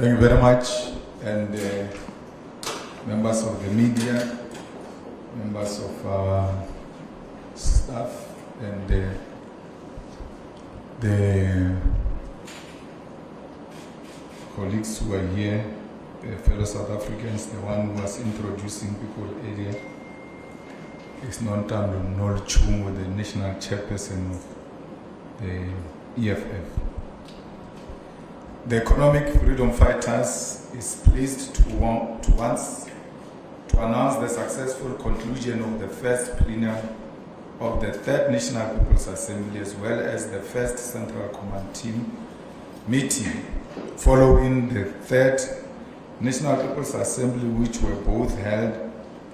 Thank you very much, and members of the media, members of our staff, and the colleagues who are here, fellow South Africans. The one who was introducing people earlier is Nontam Nolchung, the National Chairperson of the EFF. The Economic Freedom Fighters is pleased to announce the successful conclusion of the first plenum of the Third National People's Assembly, as well as the first Central Command Team meeting following the Third National People's Assembly, which were both held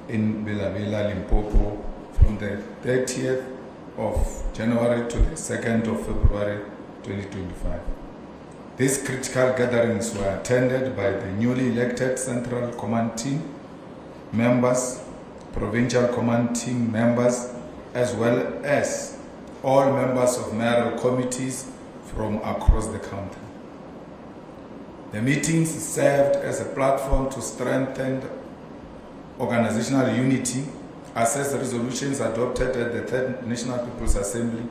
in Bela Bela, Limpopo, from the 30th of January to the 2nd of February 2025. These critical gatherings were attended by the newly elected Central Command Team members, Provincial Command Team members, as well as all members of mayoral committees from across the country. The meetings served as a platform to strengthen organizational unity, assess resolutions adopted at the Third National People's Assembly,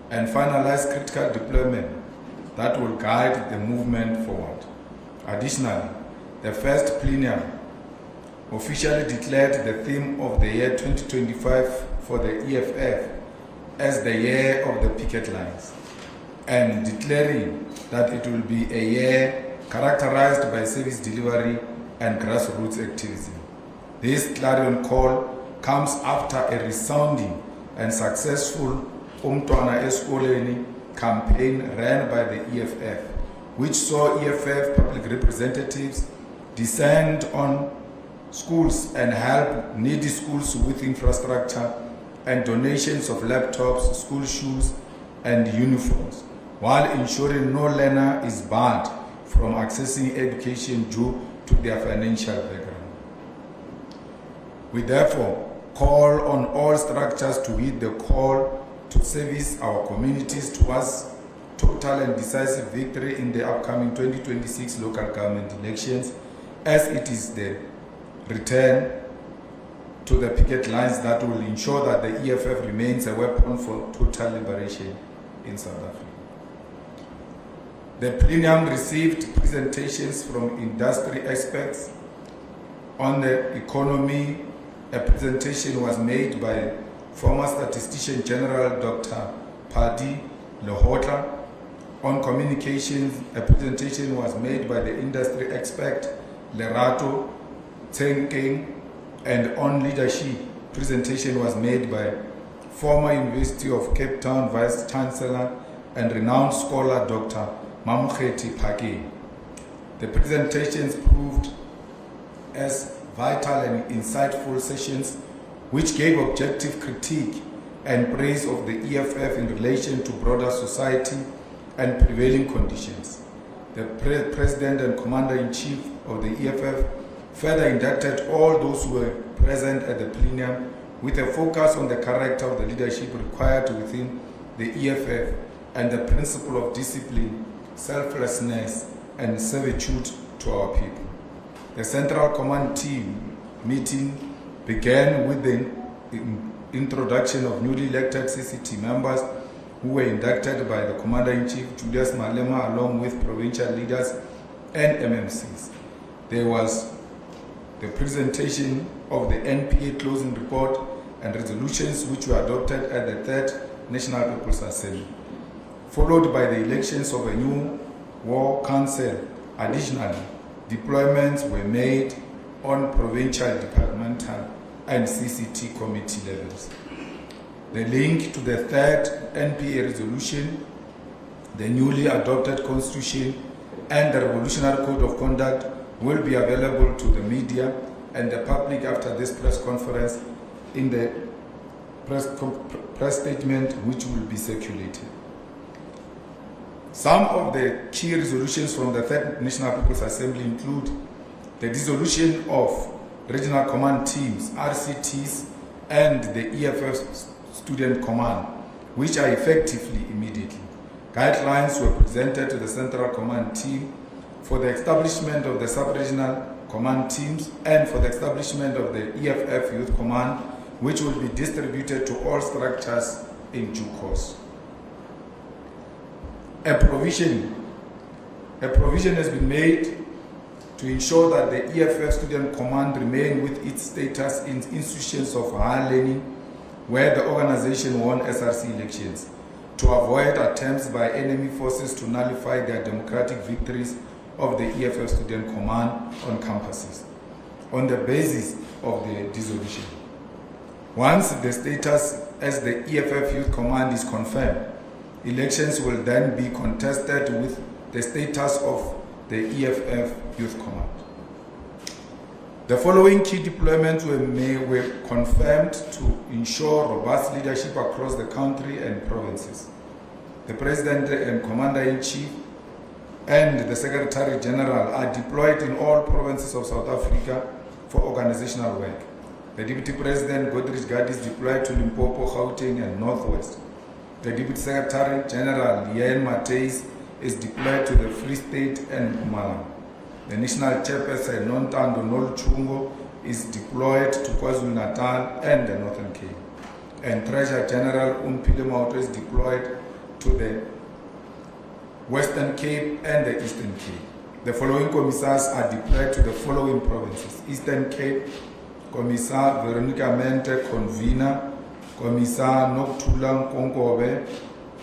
and finalize critical deployment that will guide the movement forward. Additionally, the first plenum officially declared the theme of the year 2025 for the EFF as the year of the picket lines, and declaring that it will be a year characterized by service delivery and grassroots activism. This clarion call comes after a resounding and successful Umntwana Eskoleni campaign ran by the EFF, which saw EFF public representatives descend on schools and help needy schools with infrastructure and donations of laptops, school shoes, and uniforms, while ensuring no learner is barred from accessing education due to their financial background. We therefore call on all structures to heed the call to service our communities towards total and decisive victory in the upcoming 2026 local government elections, as it is the return to the picket lines that will ensure that the EFF remains a weapon for total liberation in South Africa. The plenum received presentations from industry experts on the economy. A presentation was made by former Statistician General Dr. Padi Lohotla. On communications, a presentation was made by the industry expert Lerato Tsenkeng, and on leadership, presentation was made by former University of Cape Town Vice Chancellor and renowned scholar Dr. Mamkheti Phake. The presentations proved as vital and insightful sessions which gave objective critique and praise of the EFF in relation to broader society and prevailing conditions. The President and Commander-in-Chief of the EFF further inducted all those who were present at the plenum with a focus on the character of the leadership required within the EFF and the principle of discipline, selflessness, and servitude to our people. The Central Command Team meeting began with the introduction of newly elected CCT members who were inducted by the Commander-in-Chief Julius Malema along with provincial leaders and MMCs. There was the presentation of the NPA closing report and resolutions which were adopted at the Third National People's Assembly, followed by the elections of a new war council. Additionally, deployments were made on provincial, departmental, and CCT committee levels. The link to the third NPA resolution, the newly adopted constitution, and the revolutionary code of conduct will be available to the media and the public after this press conference in the press statement which will be circulated. Some of the key resolutions from the Third National People's Assembly include the dissolution of regional command teams, RCTs, and the EFF Student Command, which are effectively immediately. Guidelines were presented to the Central Command Team for the establishment of the sub-regional command teams and for the establishment of the EFF Youth Command, which will be distributed to all structures in due course. A provision has been made to ensure that the EFF Student Command remain with its status in institutions of higher learning where the organization won SRC elections, to avoid attempts by enemy forces to nullify their democratic victories of the EFF Student Command on campuses on the basis of the dissolution. Once the status as the EFF Youth Command is confirmed, elections will then be contested with the status of the EFF Youth Command. The following key deployments were confirmed to ensure robust leadership across the country and provinces. The President and Commander-in-Chief and the Secretary General are deployed in all provinces of South Africa for organizational work. The Deputy President, Godrich Gadi, is deployed to Limpopo, Gauteng, and Northwest. The Deputy Secretary General, Liane Mateis, is deployed to the Free State and Mpumalanga. The National Chairperson, Nontando Noluchungo, is deployed to KwaZulu-Natal and the Northern Cape. And Treasurer General Umpile Mauto is deployed to the Western Cape and the Eastern Cape. The following commissars are deployed to the following provinces: Eastern Cape, Commissar Veronica Mente, convener; Commissar Nokthula Nkonkobe,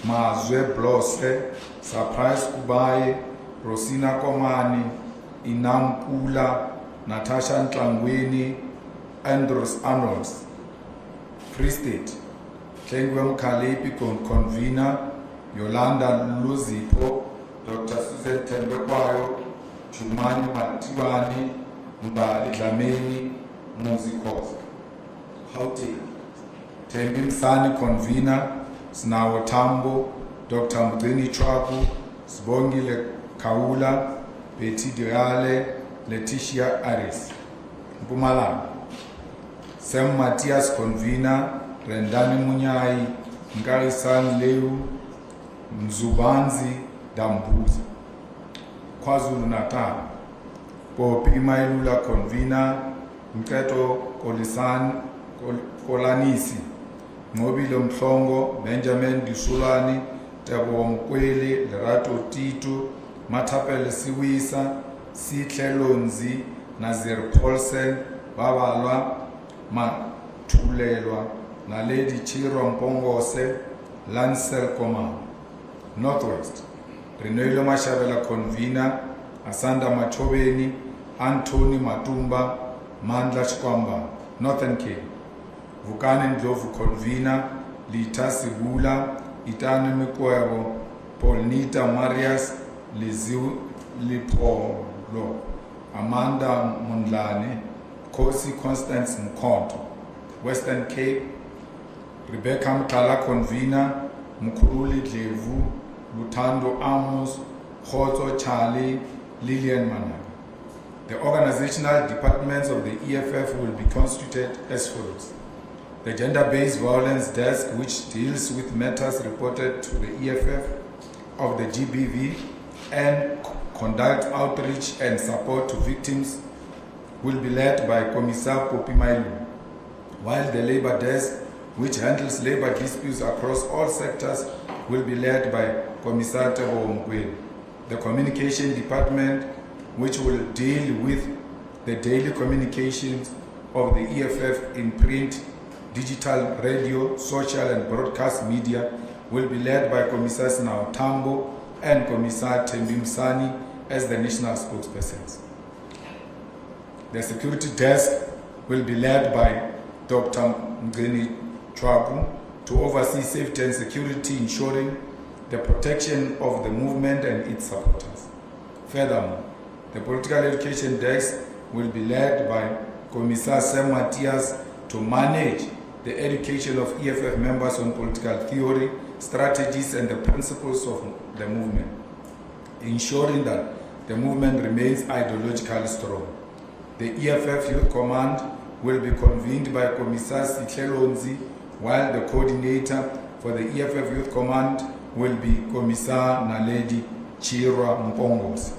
Mazwe Blose, Surprise Kubaye, Rosina Komani, Inam Pula, Natasha Ntlangweni, Andros Arnolds. Free State, Klengwe Mkalepi, convener; Yolanda Luzipo, Dr. Susan Tembekwayo, Chumani Matiwani, Mbali Dlamini, Muzikos. Gauteng, Thembi Msani, convener; Sinawo Tambo, Dr. Mgcini Chwaku, Sibongile Kaula, Betty Diale, Letitia Aris. Mpumalanga, Sam Matthias, convener; Rendani Munyai, Nkarisan Leu, Mzubanzi Dambuzi. KwaZulu-Natal, Popi Mailula, convener; Mketo Kolanisi, Mobile Mhlongo, Benjamin Disulani, Tebo Mkweli, Lerato Tito, Matapele Siwisa, Sihle Lonzi, Nazir Paulsen, Babalwa Matulelwa, Naledi Chiro Mpongose, Lancel Command. Northwest, Renoilo Mashabela, convener; Asanda Machobeni, Anthony Matumba, Mandla Chikwamba. Northern Cape, Vukani Ndlovu, convener; Lita Sigula, Itano Mikwebo, Polnita Marias, Liziu Lipolo, Amanda Mundlane, Kosi Constance Mkonto. Western Cape, Rebecca Mtala, convener; Mkuruli Dlevu, Lutando Amos, Khoto Charlie, Lillian Managa. The organizational departments of the EFF will be constituted as follows: the Gender-Based Violence Desk, which deals with matters reported to the EFF of the GBV and conduct outreach and support to victims, will be led by Commissar Popi Mailu, while the Labor Desk, which handles labor disputes across all sectors, will be led by Commissar Tebo Mkweli. The Communication Department, which will deal with the daily communications of the EFF in print, digital, radio, social and broadcast media, will be led by Commissar Sinawo Tambo and Commissar Thembi Msani as the national spokespersons. The security desk will be led by Dr. Mgcini Chwaku to oversee safety and security, ensuring the protection of the movement and its supporters. Furthermore, the political education desk will be led by Commissar Sam Matthias to manage the education of EFF members on political theory, strategies and the principles of the movement, ensuring that the movement remains ideologically strong. The EFF Youth Command will be convened by Commissar Sihle Lonzi, while the coordinator for the EFF Youth Command will be Commissar Naledi Chirwa Mpongos.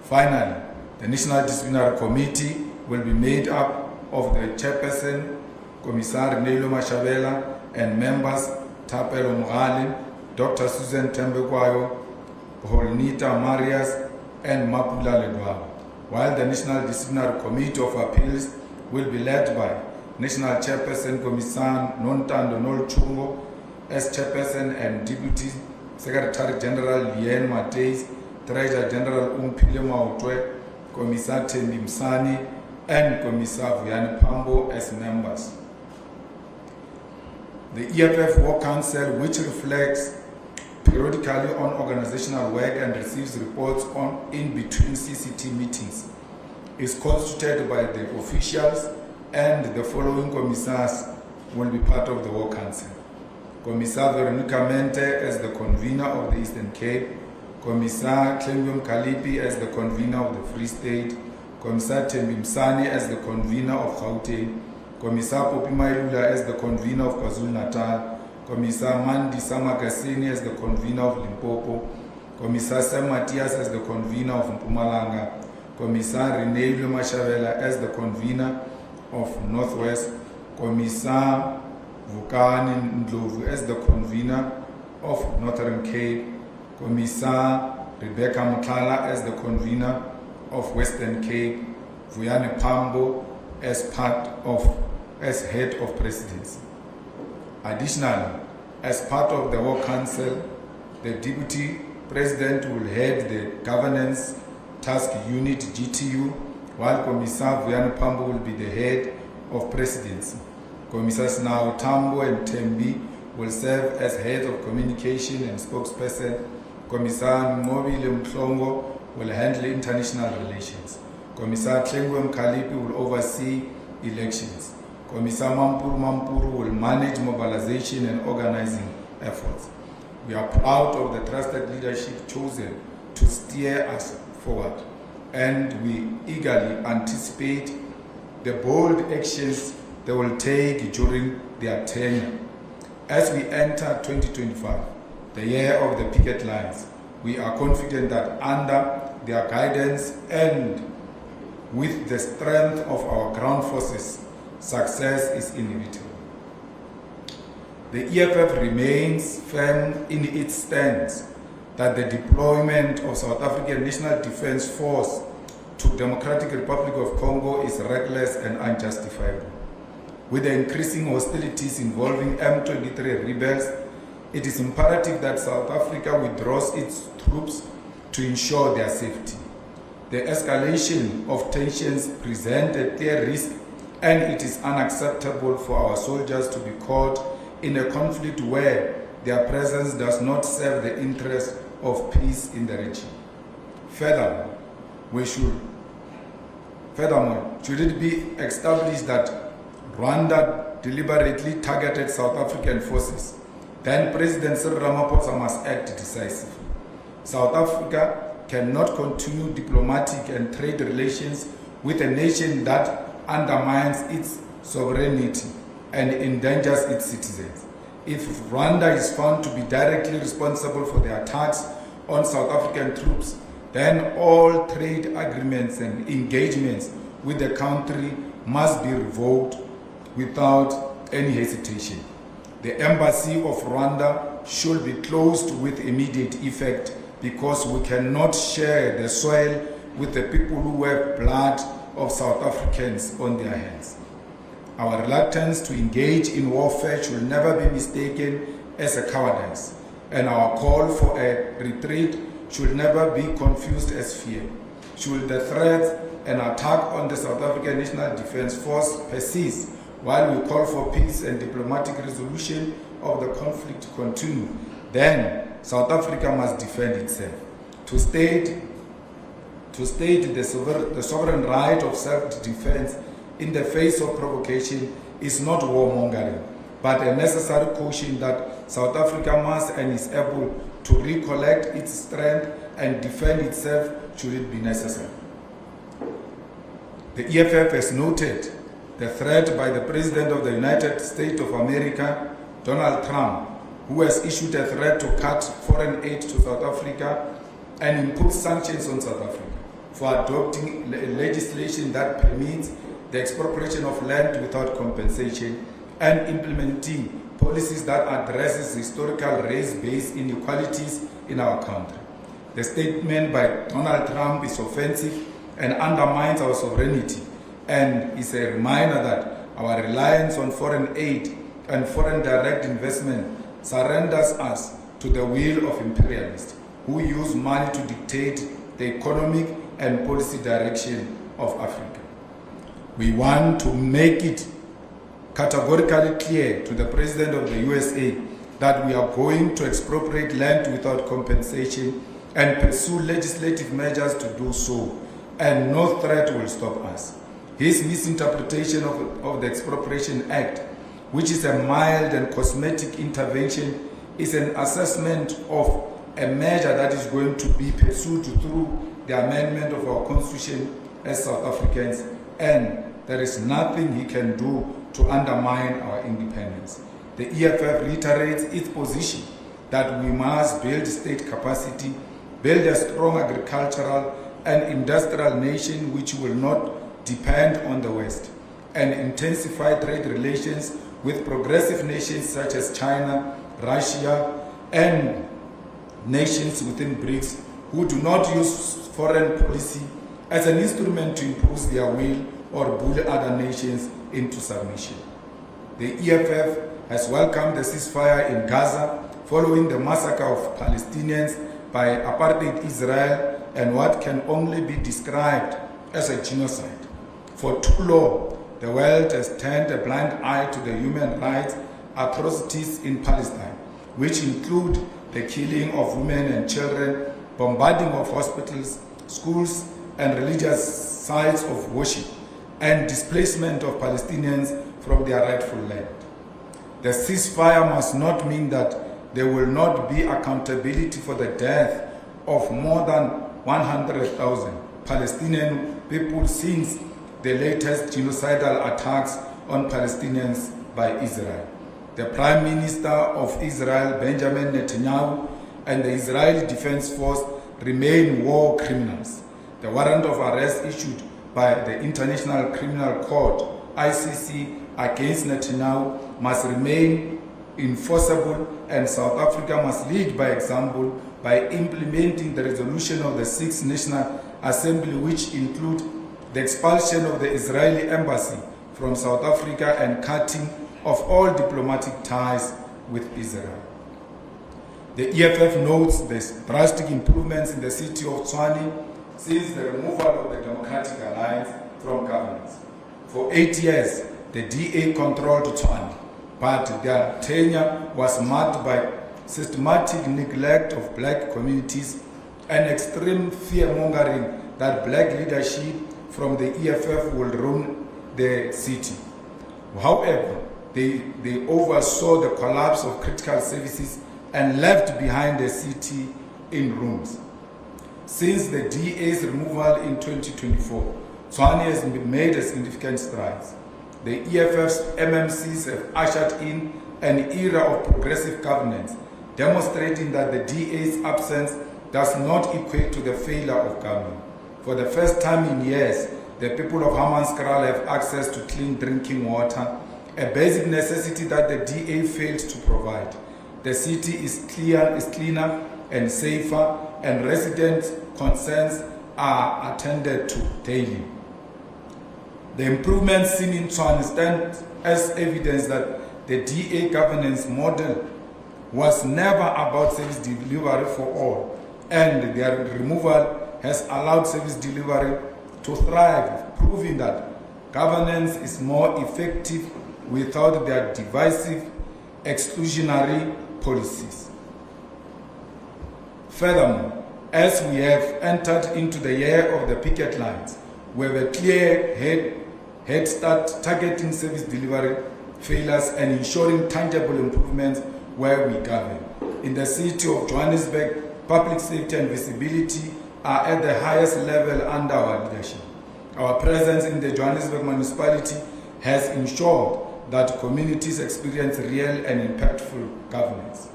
Finally, the National Disciplinary Committee will be made up of the Chairperson, Commissar Nelo Mashabela, and members Tapelo Mugalim, Dr. Susan Tembekwayo, Holnita Marias, and Mapula Ledwaba, while the National Disciplinary Committee of Appeals will be led by National Chairperson Commissar Nontando Nolchungo as Chairperson and Deputy Secretary General Lien Mateis, Treasurer General Umpile Mautwe, Commissar Tembi Msani, and Commissar Vuyani Pambo as members. The EFF War Council, which reflects periodically on organizational work and receives reports on in-between CCT meetings, is constituted by the officials, and the following commissars will be part of the War Council. Commissar Veronica Mente as the convener of the Eastern Cape, Commissar Clembium Kalipi as the convener of the Free State, Commissar Tembi Msani as the convener of Gauteng, Commissar Popi Mailula as the convener of KwaZulu-Natal, Commissar Mandi Samagasini as the convener of Limpopo, Commissar Sam Matias as the convener of Mpumalanga, Commissar Renelo Mashavela as the convener of Northwest, Commissar Vukani Ndlovu as the convener of Northern Cape, Commissar Rebecca Mutala as the convener of Western Cape, Vuyani Pambo as head of presidency. Additionally, as part of the War Council, the Deputy President will head the Governance Task Unit GTU, while Commissar Vuyani Pambo will be the head of presidency. Commissars Nao Tambo and Tembi will serve as head of communication and spokesperson. Commissar Mobile Mhlongo will handle international relations. Commissar Tlengwe Mkalipi will oversee elections. Commissar Mampuru will manage mobilization and organizing efforts. We are proud of the trusted leadership chosen to steer us forward, and we eagerly anticipate the bold actions they will take during their tenure. As we enter 2025, the year of the picket lines, we are confident that under their guidance and with the strength of our ground forces, success is inevitable. The EFF remains firm in its stance that the deployment of South African National Defence Force to Democratic Republic of Congo is reckless and unjustifiable. With the increasing hostilities involving M23 rebels, it is imperative that South Africa withdraws its troops to ensure their safety. The escalation of tensions presents a clear risk, and it is unacceptable for our soldiers to be caught in a conflict where their presence does not serve the interests of peace in the region. Furthermore, should it be established that Rwanda deliberately targeted South African forces, then President Cyril Ramaphosa must act decisively. South Africa cannot continue diplomatic and trade relations with a nation that undermines its sovereignty and endangers its citizens. If Rwanda is found to be directly responsible for the attacks on South African troops, then all trade agreements and engagements with the country must be revoked without any hesitation. The embassy of Rwanda should be closed with immediate effect, because we cannot share the soil with the people who have blood of South Africans on their hands. Our reluctance to engage in warfare should never be mistaken as a cowardice, and our call for a retreat should never be confused as fear. Should the threat and attack on the South African National Defence Force persist while we call for peace and diplomatic resolution of the conflict continue, then South Africa must defend itself. To state the sovereign right of self-defense in the face of provocation is not warmongering, but a necessary caution that South Africa must and is able to recollect its strength and defend itself should it be necessary. The EFF has noted the threat by the President of the United States of America, Donald Trump, who has issued a threat to cut foreign aid to South Africa and impose sanctions on South Africa. for adopting legislation that permits the expropriation of land without compensation and implementing policies that addresses historical race-based inequalities in our country. The statement by Donald Trump is offensive and undermines our sovereignty, and is a reminder that our reliance on foreign aid and foreign direct investment surrenders us to the will of imperialists who use money to dictate the economic and policy direction of Africa. We want to make it categorically clear to the President of the USA that we are going to expropriate land without compensation and pursue legislative measures to do so, and no threat will stop us. His misinterpretation of the Expropriation Act, which is a mild and cosmetic intervention, is an assessment of a measure that is going to be pursued through the amendment of our Constitution as South Africans, and there is nothing he can do to undermine our independence. The EFF reiterates its position that we must build state capacity, build a strong agricultural and industrial nation which will not depend on the West, and intensify trade relations with progressive nations such as China, Russia, and nations within BRICS who do not use foreign policy as an instrument to impose their will or bully other nations into submission. The EFF has welcomed the ceasefire in Gaza following the massacre of Palestinians by apartheid Israel and what can only be described as a genocide. For too long, the world has turned a blind eye to the human rights atrocities in Palestine, which include the killing of women and children, bombarding of hospitals, schools, and religious sites of worship, and displacement of Palestinians from their rightful land. The ceasefire must not mean that there will not be accountability for the death of more than 100,000 Palestinian people since the latest genocidal attacks on Palestinians by Israel. The Prime Minister of Israel, Benjamin Netanyahu, and the Israeli Defense Force remain war criminals. The warrant of arrest issued by the International Criminal Court, ICC, against Netanyahu must remain enforceable, and South Africa must lead by example by implementing the resolution of the Sixth National Assembly, which include the expulsion of the Israeli embassy from South Africa and cutting of all diplomatic ties with Israel. The EFF notes the drastic improvements in the city of Tshwane since the removal of the Democratic Alliance from governance. For 8 years, the DA controlled Tshwane, but their tenure was marked by systematic neglect of black communities and extreme fear-mongering that black leadership from the EFF will run the city. However, they oversaw the collapse of critical services and left behind the city in ruins. Since the DA's removal in 2024, Tshwane has made a significant strides. The EFF's MMCs have ushered in an era of progressive governance, demonstrating that the DA's absence does not equate to the failure of government. For the first time in years, the people of Hammanskraal have access to clean drinking water, a basic necessity that the DA failed to provide. The city is cleaner and safer, and residents' concerns are attended to daily. The improvements seen in Tshwane stand as evidence that the DA governance model was never about service delivery for all, and their removal has allowed service delivery to thrive, proving that governance is more effective without their divisive, exclusionary policies. Furthermore, as we have entered into the year of the picket lines, we have a clear head start targeting service delivery failures and ensuring tangible improvements where we govern. In the city of Johannesburg, public safety and visibility are at the highest level under our leadership. Our presence in the Johannesburg municipality has ensured that communities experience real and impactful governance.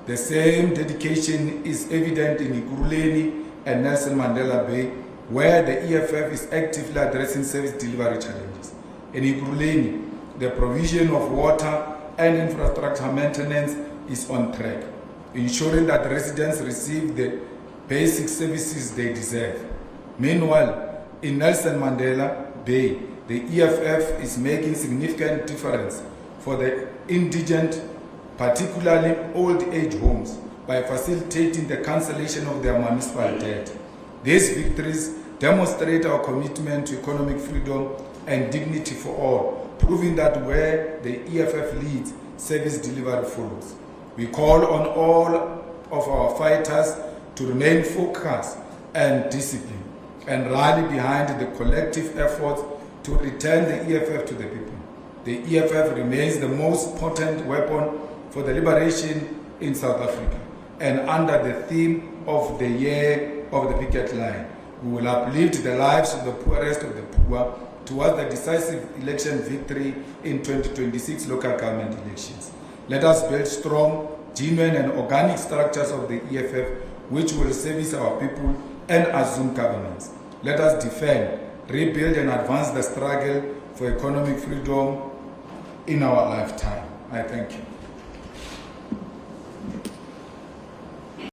The same dedication is evident in Ekurhuleni and Nelson Mandela Bay, where the EFF is actively addressing service delivery challenges. In Ikuruleni, the provision of water and infrastructure maintenance is on track, ensuring that residents receive the basic services they deserve. Meanwhile, in Nelson Mandela Bay, the EFF is making significant difference for the indigent, particularly old age homes, by facilitating the cancellation of their municipal debt. These victories demonstrate our commitment to economic freedom and dignity for all, proving that where the EFF leads, service delivery follows. We call on all of our fighters to remain focused and disciplined and rally behind the collective efforts to return the EFF to the people. The EFF remains the most potent weapon for the liberation in South Africa, and under the theme of the year of the picket line, we will uplift the lives of the poorest of the poor towards the decisive election victory in 2026 local government elections. Let us build strong, genuine and organic structures of the EFF which will service our people and assume governance. Let us defend, rebuild and advance the struggle for economic freedom in our lifetime. I thank you.